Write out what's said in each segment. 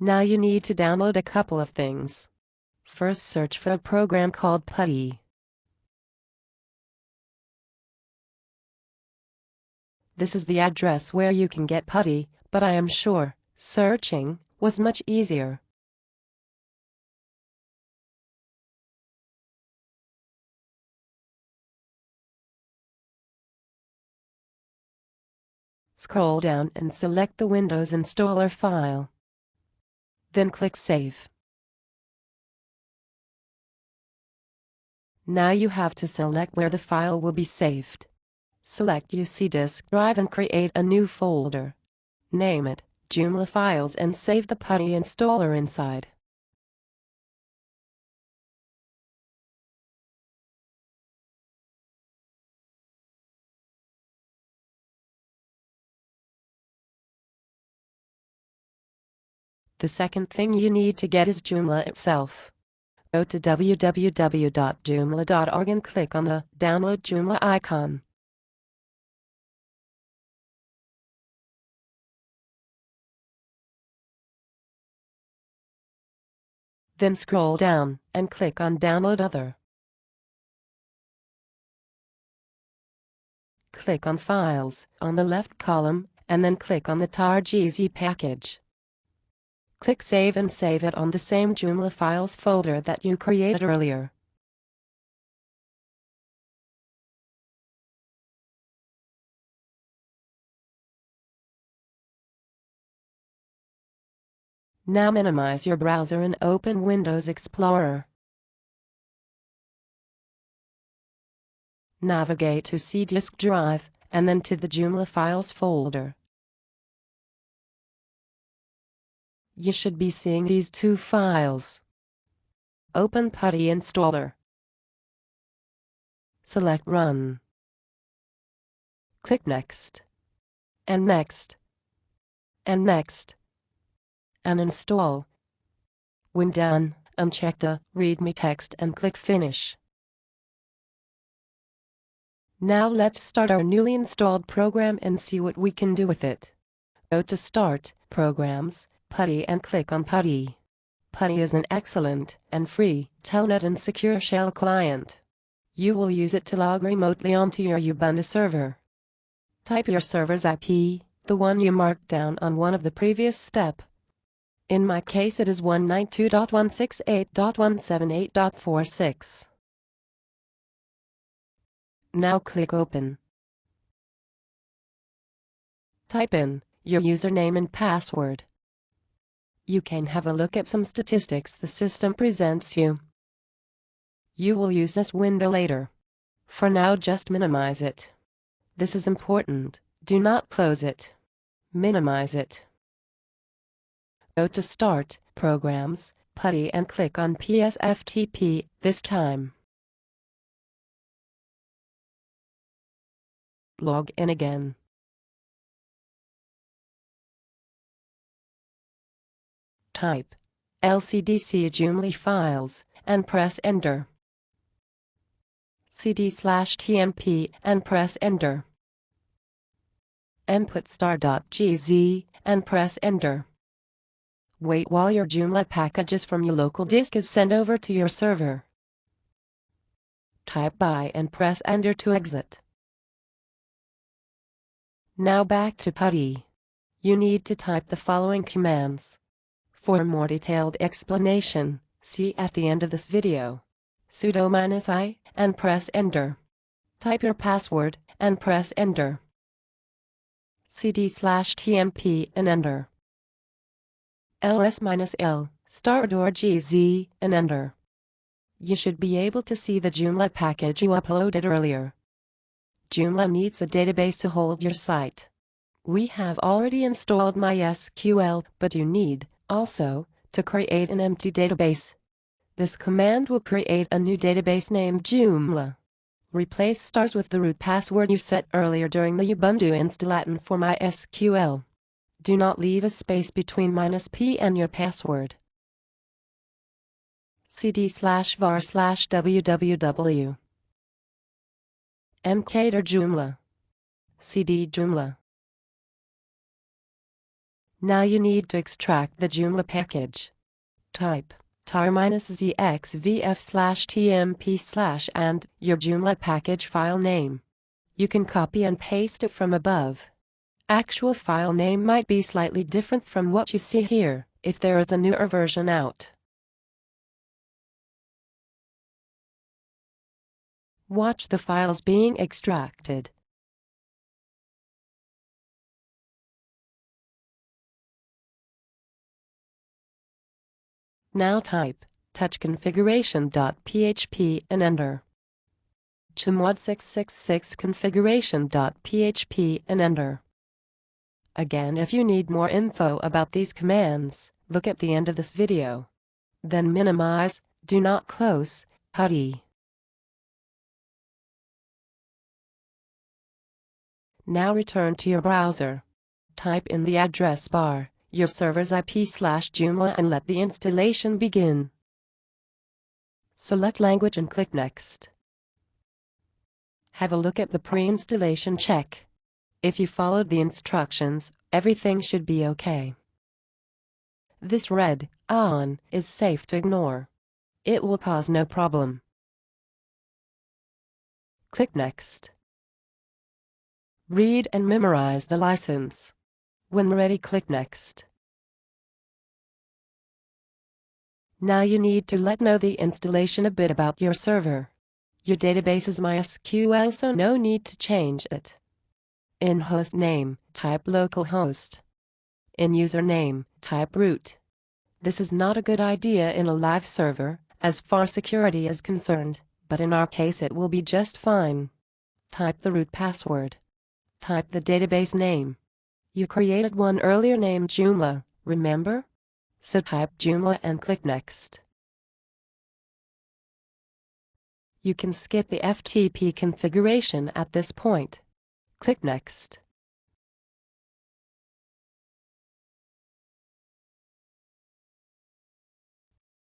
Now you need to download a couple of things. First, search for a program called part2. This is the address where you can get part2, but I am sure searching was much easier. Scroll down and select the Windows installer file. Then click Save. Now you have to select where the file will be saved. Select UC disk drive and create a new folder. Name it Joomla Files and save the part2 installer inside. The second thing you need to get is Joomla itself. Go to www.joomla.org and click on the Download Joomla icon. Then scroll down and click on Download Other. Click on Files on the left column and then click on the tar.gz package. Click Save and save it on the same Joomla Files folder that you created earlier. Now minimize your browser and open Windows Explorer. Navigate to C disk drive and then to the Joomla Files folder. You should be seeing these two files. Open part2 installer. Select Run. Click Next. And Next. And Next. And install. When done, uncheck the README text and click Finish. Now let's start our newly installed program and see what we can do with it. Go to Start, Programs, part2 and click on part2. part2 is an excellent and free telnet and secure shell client. You will use it to log remotely onto your Ubuntu server. Type your server's IP, the one you marked down on one of the previous steps. In my case it is 192.168.178.46. Now click Open. Type in your username and password. You can have a look at some statistics the system presents you. You will use this window later. For now, just minimize it. This is important. Do not close it. Minimize it. Go to Start, Programs, part2 and click on PSFTP this time. Log in again. Type lcdc Joomla Files and press Enter. cd/tmp and press Enter. Input star.gz and press Enter. Wait while your Joomla packages from your local disk is sent over to your server. Type Bye and press Enter to exit. Now back to part2. You need to type the following commands. For a more detailed explanation, see at the end of this video. Sudo -i and press Enter. Type your password and press Enter. cd/tmp and Enter. ls-l star.gz and Enter. You should be able to see the Joomla package you uploaded earlier. Joomla needs a database to hold your site. We have already installed MySQL, but you need also to create an empty database. This command will create a new database named Joomla. Replace stars with the root password you set earlier during the Ubuntu installation for MySQL. Do not leave a space between -p and your password. cd/var/www. mkdir Joomla. cd Joomla. Now you need to extract the Joomla package. Type tar-zxvf/tmp/ and your Joomla package file name. You can copy and paste it from above. Actual file name might be slightly different from what you see here, if there is a newer version out. Watch the files being extracted. Now type touchconfiguration.php and enter. chmod666 configuration.php and enter. Again, if you need more info about these commands, look at the end of this video. Then minimize, do not close, PuTTY. Now return to your browser. Type in the address bar your server's IP/Joomla and let the installation begin. Select language and click Next. Have a look at the pre-installation check. If you followed the instructions, everything should be okay. This red "on" is safe to ignore. It will cause no problem. Click Next. Read and memorize the license. When ready, click Next. Now you need to let know the installation a bit about your server. Your database is MySQL, so no need to change it. In host name, type localhost. In username, type root. This is not a good idea in a live server, as far as security is concerned, but in our case it will be just fine. Type the root password. Type the database name. You created one earlier named Joomla, remember? So type Joomla and click Next. You can skip the FTP configuration at this point. Click Next.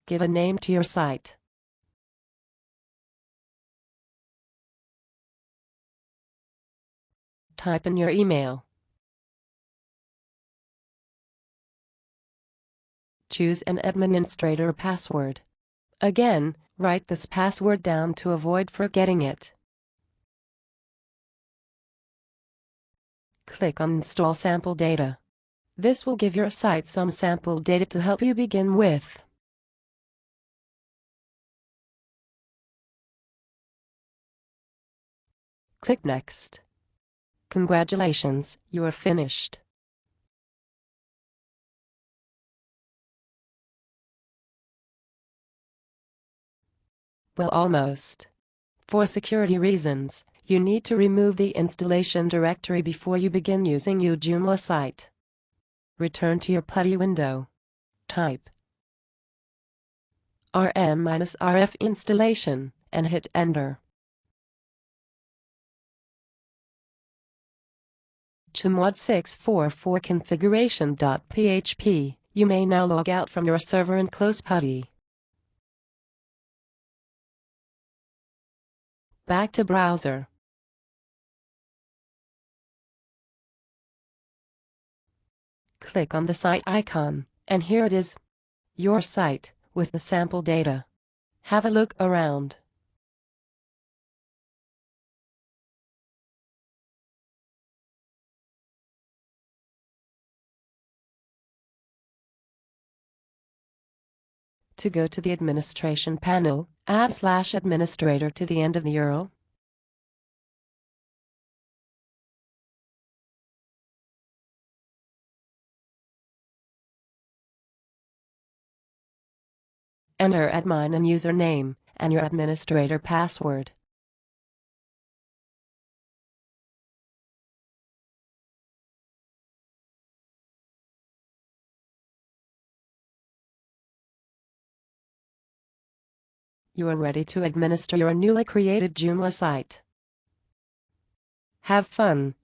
Give a name to your site. Type in your email. Choose an administrator password. Again, write this password down to avoid forgetting it. Click on Install Sample Data. This will give your site some sample data to help you begin with. Click Next. Congratulations, you are finished. Well, almost. For security reasons, you need to remove the installation directory before you begin using your Joomla site. Return to your PuTTY window. Type rm-rf installation and hit enter. chmod644 configuration.php. You may now log out from your server and close PuTTY. Back to browser. Click on the site icon, and here it is. Your site, with the sample data. Have a look around. To go to the administration panel, add /administrator to the end of the URL. Enter admin and username, and your administrator password. You are ready to administer your newly created Joomla site. Have fun!